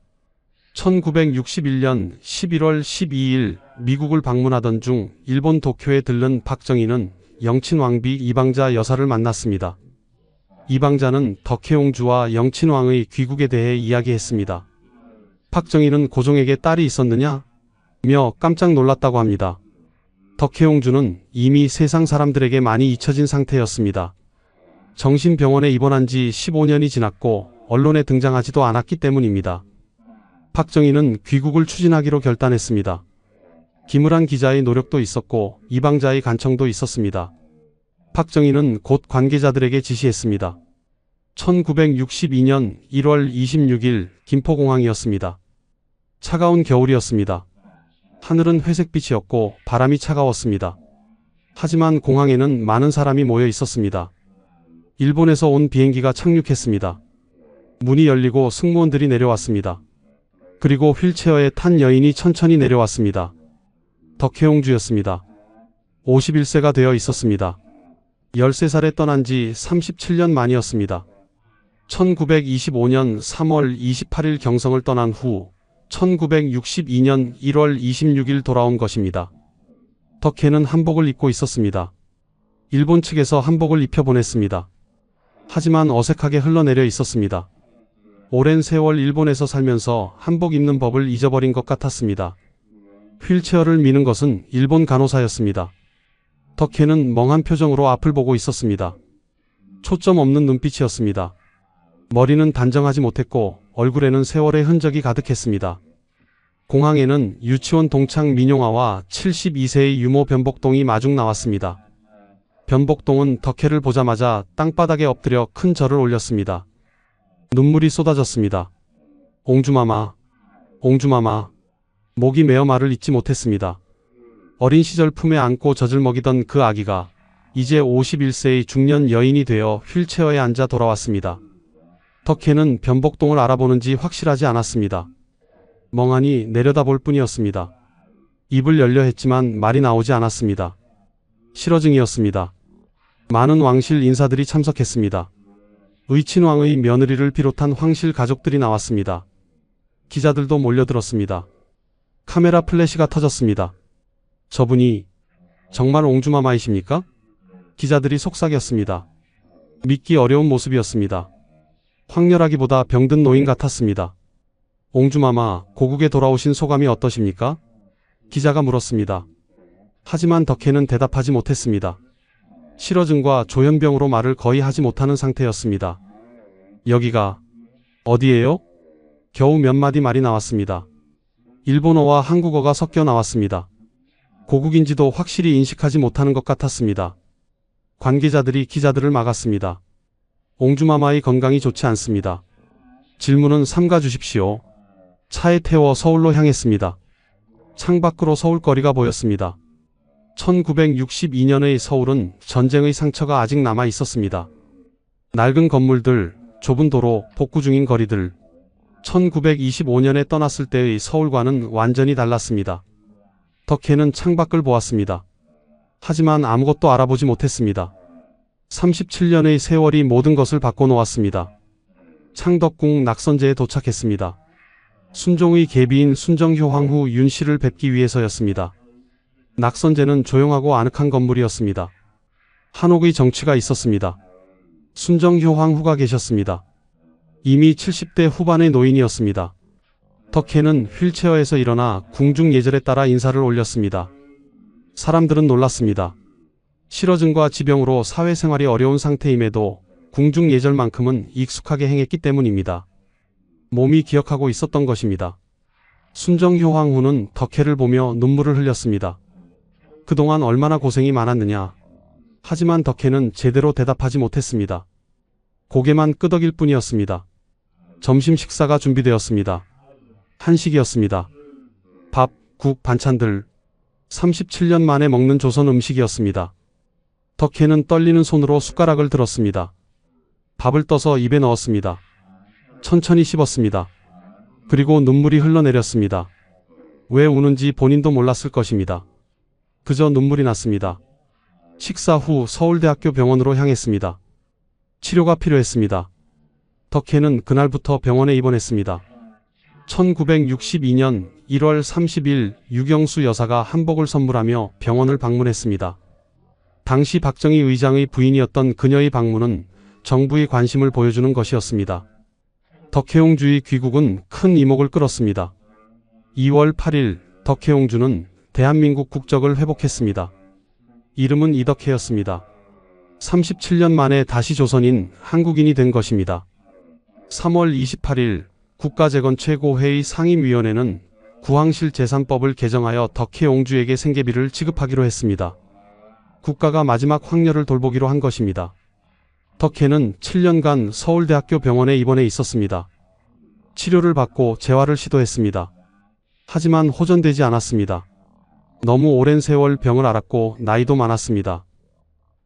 1961년 11월 12일 미국을 방문하던 중 일본 도쿄에 들른 박정희는 영친왕비 이방자 여사를 만났습니다. 이방자는 덕혜옹주와 영친왕의 귀국에 대해 이야기했습니다. 박정희는 고종에게 딸이 있었느냐? 며 깜짝 놀랐다고 합니다. 덕혜옹주는 이미 세상 사람들에게 많이 잊혀진 상태였습니다. 정신병원에 입원한 지 15년이 지났고 언론에 등장하지도 않았기 때문입니다. 박정희는 귀국을 추진하기로 결단했습니다. 김을한 기자의 노력도 있었고 이방자의 간청도 있었습니다. 박정희는 곧 관계자들에게 지시했습니다. 1962년 1월 26일 김포공항이었습니다. 차가운 겨울이었습니다. 하늘은 회색빛이었고 바람이 차가웠습니다. 하지만 공항에는 많은 사람이 모여 있었습니다. 일본에서 온 비행기가 착륙했습니다. 문이 열리고 승무원들이 내려왔습니다. 그리고 휠체어에 탄 여인이 천천히 내려왔습니다. 덕혜옹주였습니다. 51세가 되어 있었습니다. 13살에 떠난 지 37년 만이었습니다. 1925년 3월 28일 경성을 떠난 후 1962년 1월 26일 돌아온 것입니다. 덕혜는 한복을 입고 있었습니다. 일본 측에서 한복을 입혀보냈습니다. 하지만 어색하게 흘러내려 있었습니다. 오랜 세월 일본에서 살면서 한복 입는 법을 잊어버린 것 같았습니다. 휠체어를 미는 것은 일본 간호사였습니다. 덕혜는 멍한 표정으로 앞을 보고 있었습니다. 초점 없는 눈빛이었습니다. 머리는 단정하지 못했고 얼굴에는 세월의 흔적이 가득했습니다. 공항에는 유치원 동창 민용화와 72세의 유모 변복동이 마중 나왔습니다. 변복동은 덕혜를 보자마자 땅바닥에 엎드려 큰 절을 올렸습니다. 눈물이 쏟아졌습니다. 옹주마마, 옹주마마. 목이 메어 말을 잇지 못했습니다. 어린 시절 품에 안고 젖을 먹이던 그 아기가 이제 51세의 중년 여인이 되어 휠체어에 앉아 돌아왔습니다. 덕혜는 변복동을 알아보는지 확실하지 않았습니다. 멍하니 내려다볼 뿐이었습니다. 입을 열려 했지만 말이 나오지 않았습니다. 실어증이었습니다. 많은 왕실 인사들이 참석했습니다. 의친왕의 며느리를 비롯한 황실 가족들이 나왔습니다. 기자들도 몰려들었습니다. 카메라 플래시가 터졌습니다. 저분이 정말 옹주마마이십니까? 기자들이 속삭였습니다. 믿기 어려운 모습이었습니다. 황렬하기보다 병든 노인 같았습니다. 옹주마마, 고국에 돌아오신 소감이 어떠십니까? 기자가 물었습니다. 하지만 덕혜는 대답하지 못했습니다. 실어증과 조현병으로 말을 거의 하지 못하는 상태였습니다. 여기가 어디예요? 겨우 몇 마디 말이 나왔습니다. 일본어와 한국어가 섞여 나왔습니다. 고국인지도 확실히 인식하지 못하는 것 같았습니다. 관계자들이 기자들을 막았습니다. 옹주마마의 건강이 좋지 않습니다. 질문은 삼가 주십시오. 차에 태워 서울로 향했습니다. 창밖으로 서울거리가 보였습니다. 1962년의 서울은 전쟁의 상처가 아직 남아 있었습니다. 낡은 건물들, 좁은 도로, 복구 중인 거리들. 1925년에 떠났을 때의 서울과는 완전히 달랐습니다. 덕혜는 창밖을 보았습니다. 하지만 아무것도 알아보지 못했습니다. 37년의 세월이 모든 것을 바꿔놓았습니다. 창덕궁 낙선제에 도착했습니다. 순종의 계비인 순정효 황후 윤씨를 뵙기 위해서였습니다. 낙선제는 조용하고 아늑한 건물이었습니다. 한옥의 정취가 있었습니다. 순정효 황후가 계셨습니다. 이미 70대 후반의 노인이었습니다. 덕혜는 휠체어에서 일어나 궁중 예절에 따라 인사를 올렸습니다. 사람들은 놀랐습니다. 실어증과 지병으로 사회생활이 어려운 상태임에도 궁중 예절만큼은 익숙하게 행했기 때문입니다. 몸이 기억하고 있었던 것입니다. 순정효 황후는 덕혜를 보며 눈물을 흘렸습니다. 그동안 얼마나 고생이 많았느냐. 하지만 덕혜는 제대로 대답하지 못했습니다. 고개만 끄덕일 뿐이었습니다. 점심 식사가 준비되었습니다. 한식이었습니다. 밥, 국, 반찬들. 37년 만에 먹는 조선 음식이었습니다. 덕혜는 떨리는 손으로 숟가락을 들었습니다. 밥을 떠서 입에 넣었습니다. 천천히 씹었습니다. 그리고 눈물이 흘러내렸습니다. 왜 우는지 본인도 몰랐을 것입니다. 그저 눈물이 났습니다. 식사 후 서울대학교 병원으로 향했습니다. 치료가 필요했습니다. 덕혜는 그날부터 병원에 입원했습니다. 1962년 1월 30일 유경수 여사가 한복을 선물하며 병원을 방문했습니다. 당시 박정희 의장의 부인이었던 그녀의 방문은 정부의 관심을 보여주는 것이었습니다. 덕혜옹주의 귀국은 큰 이목을 끌었습니다. 2월 8일 덕혜옹주는 대한민국 국적을 회복했습니다. 이름은 이덕혜였습니다. 37년 만에 다시 조선인, 한국인이 된 것입니다. 3월 28일 국가재건 최고회의 상임위원회는 구황실 재산법을 개정하여 덕혜옹주에게 생계비를 지급하기로 했습니다. 국가가 마지막 황녀를 돌보기로 한 것입니다. 덕혜는 7년간 서울대학교 병원에 입원해 있었습니다. 치료를 받고 재활을 시도했습니다. 하지만 호전되지 않았습니다. 너무 오랜 세월 병을 앓았고 나이도 많았습니다.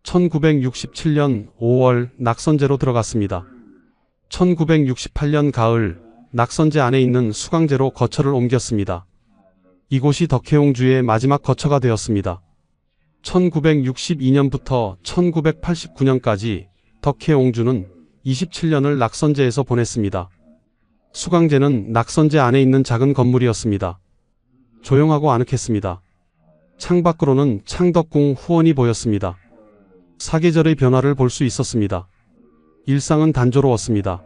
1967년 5월 낙선제로 들어갔습니다. 1968년 가을 낙선제 안에 있는 수강제로 거처를 옮겼습니다. 이곳이 덕혜옹주의 마지막 거처가 되었습니다. 1962년부터 1989년까지 덕혜옹주는 27년을 낙선제에서 보냈습니다. 수강제는 낙선제 안에 있는 작은 건물이었습니다. 조용하고 아늑했습니다. 창밖으로는 창덕궁 후원이 보였습니다. 사계절의 변화를 볼 수 있었습니다. 일상은 단조로웠습니다.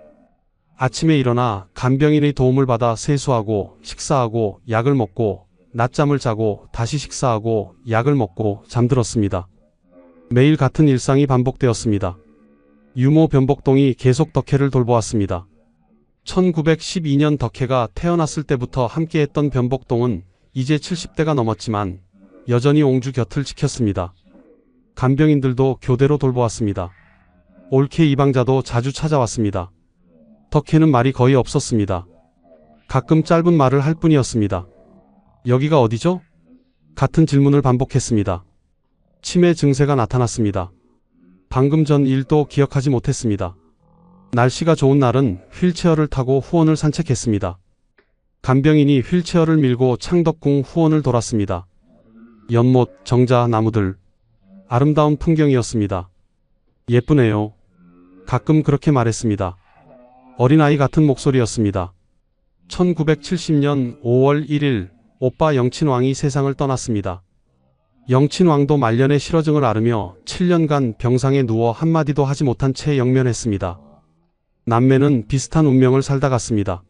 아침에 일어나 간병인의 도움을 받아 세수하고 식사하고 약을 먹고 낮잠을 자고 다시 식사하고 약을 먹고 잠들었습니다. 매일 같은 일상이 반복되었습니다. 유모 변복동이 계속 덕혜를 돌보았습니다. 1912년 덕혜가 태어났을 때부터 함께했던 변복동은 이제 70대가 넘었지만 여전히 옹주 곁을 지켰습니다. 간병인들도 교대로 돌보았습니다. 옳게 이방자도 자주 찾아왔습니다. 덕혜는 말이 거의 없었습니다. 가끔 짧은 말을 할 뿐이었습니다. 여기가 어디죠? 같은 질문을 반복했습니다. 치매 증세가 나타났습니다. 방금 전 일도 기억하지 못했습니다. 날씨가 좋은 날은 휠체어를 타고 후원을 산책했습니다. 간병인이 휠체어를 밀고 창덕궁 후원을 돌았습니다. 연못, 정자, 나무들. 아름다운 풍경이었습니다. 예쁘네요. 가끔 그렇게 말했습니다. 어린아이 같은 목소리였습니다. 1970년 5월 1일 오빠 영친왕이 세상을 떠났습니다. 영친왕도 말년의 실어증을 앓으며 7년간 병상에 누워 한마디도 하지 못한 채 영면했습니다. 남매는 비슷한 운명을 살다 갔습니다.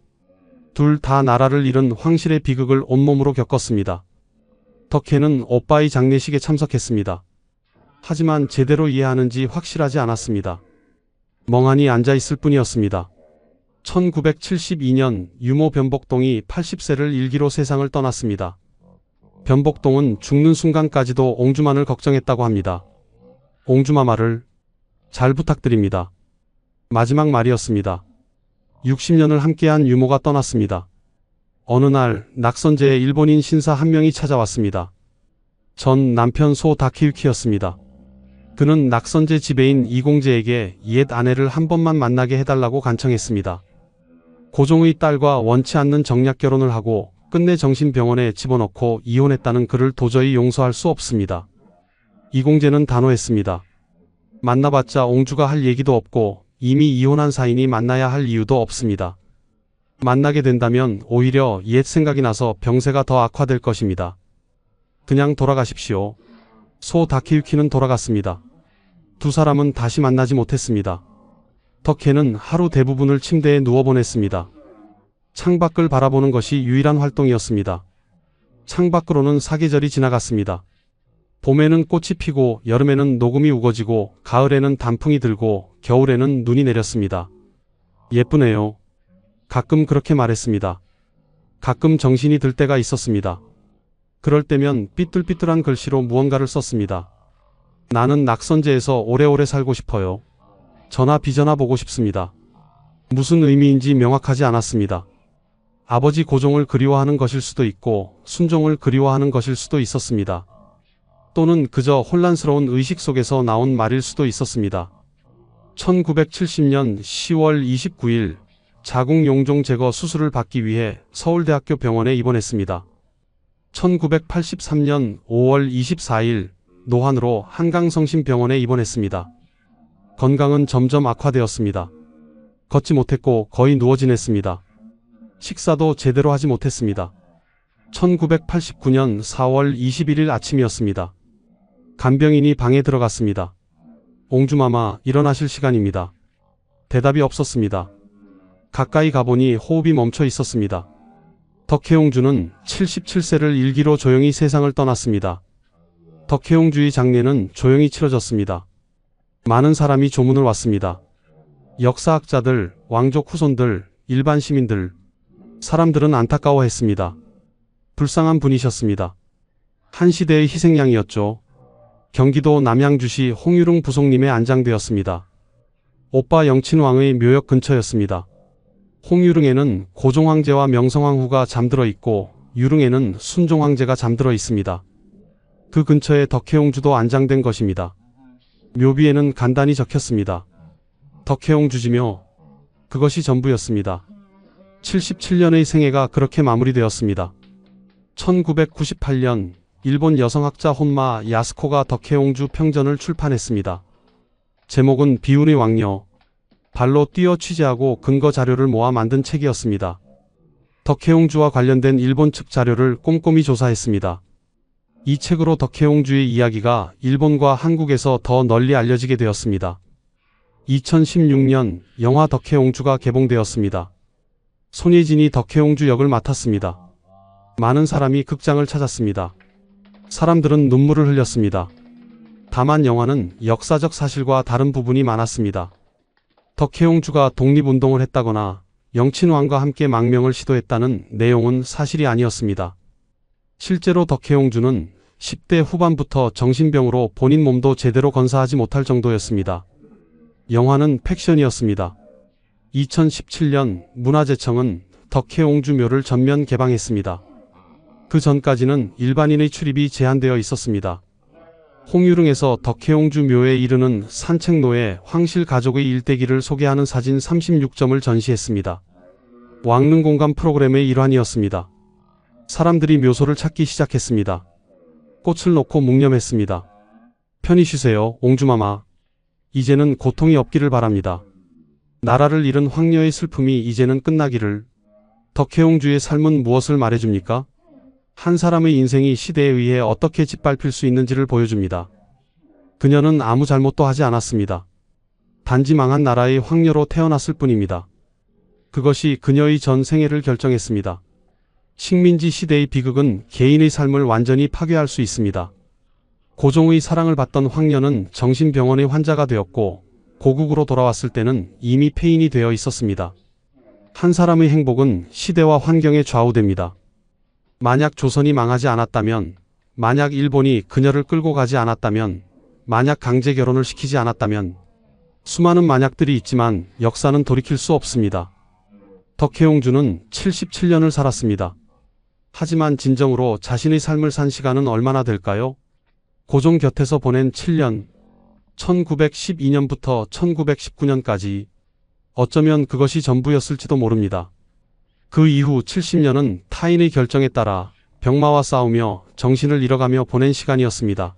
둘 다 나라를 잃은 황실의 비극을 온몸으로 겪었습니다. 덕혜는 오빠의 장례식에 참석했습니다. 하지만 제대로 이해하는지 확실하지 않았습니다. 멍하니 앉아있을 뿐이었습니다. 1972년 유모 변복동이 80세를 일기로 세상을 떠났습니다. 변복동은 죽는 순간까지도 옹주만을 걱정했다고 합니다. 옹주마마를 잘 부탁드립니다. 마지막 말이었습니다. 60년을 함께한 유모가 떠났습니다. 어느 날 낙선제에 일본인 신사 한 명이 찾아왔습니다. 전 남편 소 다키유키였습니다. 그는 낙선제 지배인 이공제에게 옛 아내를 한 번만 만나게 해달라고 간청했습니다. 고종의 딸과 원치 않는 정략 결혼을 하고 끝내 정신병원에 집어넣고 이혼했다는 그를 도저히 용서할 수 없습니다. 이공제는 단호했습니다. 만나봤자 옹주가 할 얘기도 없고 이미 이혼한 사인이 만나야 할 이유도 없습니다. 만나게 된다면 오히려 옛 생각이 나서 병세가 더 악화될 것입니다. 그냥 돌아가십시오. 소 다키유키는 돌아갔습니다. 두 사람은 다시 만나지 못했습니다. 덕혜는 하루 대부분을 침대에 누워 보냈습니다. 창밖을 바라보는 것이 유일한 활동이었습니다. 창밖으로는 사계절이 지나갔습니다. 봄에는 꽃이 피고 여름에는 녹음이 우거지고 가을에는 단풍이 들고 겨울에는 눈이 내렸습니다. 예쁘네요. 가끔 그렇게 말했습니다. 가끔 정신이 들 때가 있었습니다. 그럴 때면 삐뚤삐뚤한 글씨로 무언가를 썼습니다. 나는 낙선제에서 오래오래 살고 싶어요. 전화 비전화 보고 싶습니다. 무슨 의미인지 명확하지 않았습니다. 아버지 고종을 그리워하는 것일 수도 있고 순종을 그리워하는 것일 수도 있었습니다. 또는 그저 혼란스러운 의식 속에서 나온 말일 수도 있었습니다. 1970년 10월 29일 자궁 용종 제거 수술을 받기 위해 서울대학교 병원에 입원했습니다. 1983년 5월 24일 노환으로 한강성심병원에 입원했습니다. 건강은 점점 악화되었습니다. 걷지 못했고 거의 누워 지냈습니다. 식사도 제대로 하지 못했습니다. 1989년 4월 21일 아침이었습니다. 간병인이 방에 들어갔습니다. 옹주마마 일어나실 시간입니다. 대답이 없었습니다. 가까이 가보니 호흡이 멈춰 있었습니다. 덕혜옹주는 77세를 일기로 조용히 세상을 떠났습니다. 덕혜옹주의 장례는 조용히 치러졌습니다. 많은 사람이 조문을 왔습니다. 역사학자들, 왕족 후손들, 일반 시민들. 사람들은 안타까워했습니다. 불쌍한 분이셨습니다. 한 시대의 희생양이었죠. 경기도 남양주시 홍유릉 부속림에 안장되었습니다. 오빠 영친왕의 묘역 근처였습니다. 홍유릉에는 고종황제와 명성황후가 잠들어 있고 유릉에는 순종황제가 잠들어 있습니다. 그 근처에 덕혜옹주도 안장된 것입니다. 묘비에는 간단히 적혔습니다. 덕혜옹주지묘. 그것이 전부였습니다. 77년의 생애가 그렇게 마무리되었습니다. 1998년 일본 여성학자 혼마 야스코가 덕혜옹주 평전을 출판했습니다. 제목은 비운의 왕녀. 발로 뛰어 취재하고 근거 자료를 모아 만든 책이었습니다. 덕혜옹주와 관련된 일본 측 자료를 꼼꼼히 조사했습니다. 이 책으로 덕혜옹주의 이야기가 일본과 한국에서 더 널리 알려지게 되었습니다. 2016년 영화 덕혜옹주가 개봉되었습니다. 손예진이 덕혜옹주 역을 맡았습니다. 많은 사람이 극장을 찾았습니다. 사람들은 눈물을 흘렸습니다. 다만 영화는 역사적 사실과 다른 부분이 많았습니다. 덕혜옹주가 독립운동을 했다거나 영친왕과 함께 망명을 시도했다는 내용은 사실이 아니었습니다. 실제로 덕혜옹주는 10대 후반부터 정신병으로 본인 몸도 제대로 건사하지 못할 정도였습니다. 영화는 팩션이었습니다. 2017년 문화재청은 덕혜옹주 묘를 전면 개방했습니다. 그 전까지는 일반인의 출입이 제한되어 있었습니다. 홍유릉에서 덕혜옹주 묘에 이르는 산책로에 황실 가족의 일대기를 소개하는 사진 36점을 전시했습니다. 왕릉공감 프로그램의 일환이었습니다. 사람들이 묘소를 찾기 시작했습니다. 꽃을 놓고 묵념했습니다. 편히 쉬세요, 옹주마마. 이제는 고통이 없기를 바랍니다. 나라를 잃은 황녀의 슬픔이 이제는 끝나기를. 덕혜옹주의 삶은 무엇을 말해줍니까? 한 사람의 인생이 시대에 의해 어떻게 짓밟힐 수 있는지를 보여줍니다. 그녀는 아무 잘못도 하지 않았습니다. 단지 망한 나라의 황녀로 태어났을 뿐입니다. 그것이 그녀의 전 생애를 결정했습니다. 식민지 시대의 비극은 개인의 삶을 완전히 파괴할 수 있습니다. 고종의 사랑을 받던 황녀는 정신병원의 환자가 되었고 고국으로 돌아왔을 때는 이미 폐인이 되어 있었습니다. 한 사람의 행복은 시대와 환경에 좌우됩니다. 만약 조선이 망하지 않았다면, 만약 일본이 그녀를 끌고 가지 않았다면, 만약 강제 결혼을 시키지 않았다면, 수많은 만약들이 있지만 역사는 돌이킬 수 없습니다. 덕혜옹주는 77년을 살았습니다. 하지만 진정으로 자신의 삶을 산 시간은 얼마나 될까요? 고종 곁에서 보낸 7년, 1912년부터 1919년까지. 어쩌면 그것이 전부였을지도 모릅니다. 그 이후 70년은 타인의 결정에 따라 병마와 싸우며 정신을 잃어가며 보낸 시간이었습니다.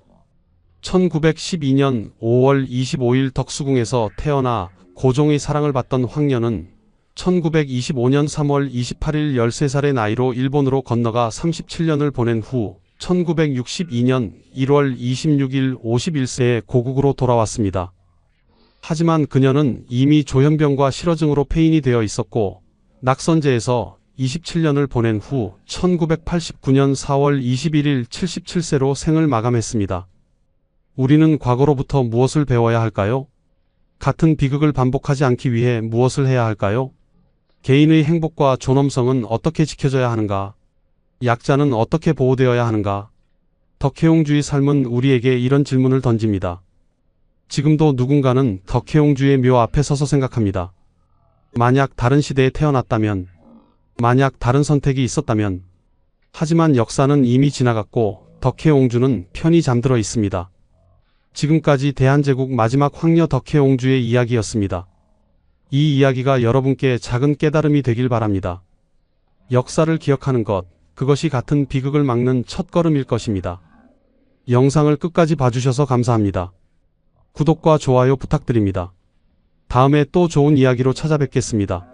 1912년 5월 25일 덕수궁에서 태어나 고종의 사랑을 받던 황녀는 1925년 3월 28일 13살의 나이로 일본으로 건너가 37년을 보낸 후 1962년 1월 26일 51세에 고국으로 돌아왔습니다. 하지만 그녀는 이미 조현병과 실어증으로 폐인이 되어 있었고 낙선제에서 27년을 보낸 후 1989년 4월 21일 77세로 생을 마감했습니다. 우리는 과거로부터 무엇을 배워야 할까요? 같은 비극을 반복하지 않기 위해 무엇을 해야 할까요? 개인의 행복과 존엄성은 어떻게 지켜져야 하는가? 약자는 어떻게 보호되어야 하는가? 덕혜옹주의 삶은 우리에게 이런 질문을 던집니다. 지금도 누군가는 덕혜옹주의 묘 앞에 서서 생각합니다. 만약 다른 시대에 태어났다면, 만약 다른 선택이 있었다면. 하지만 역사는 이미 지나갔고 덕혜옹주는 편히 잠들어 있습니다. 지금까지 대한제국 마지막 황녀 덕혜옹주의 이야기였습니다. 이 이야기가 여러분께 작은 깨달음이 되길 바랍니다. 역사를 기억하는 것, 그것이 같은 비극을 막는 첫걸음일 것입니다. 영상을 끝까지 봐주셔서 감사합니다. 구독과 좋아요 부탁드립니다. 다음에 또 좋은 이야기로 찾아뵙겠습니다.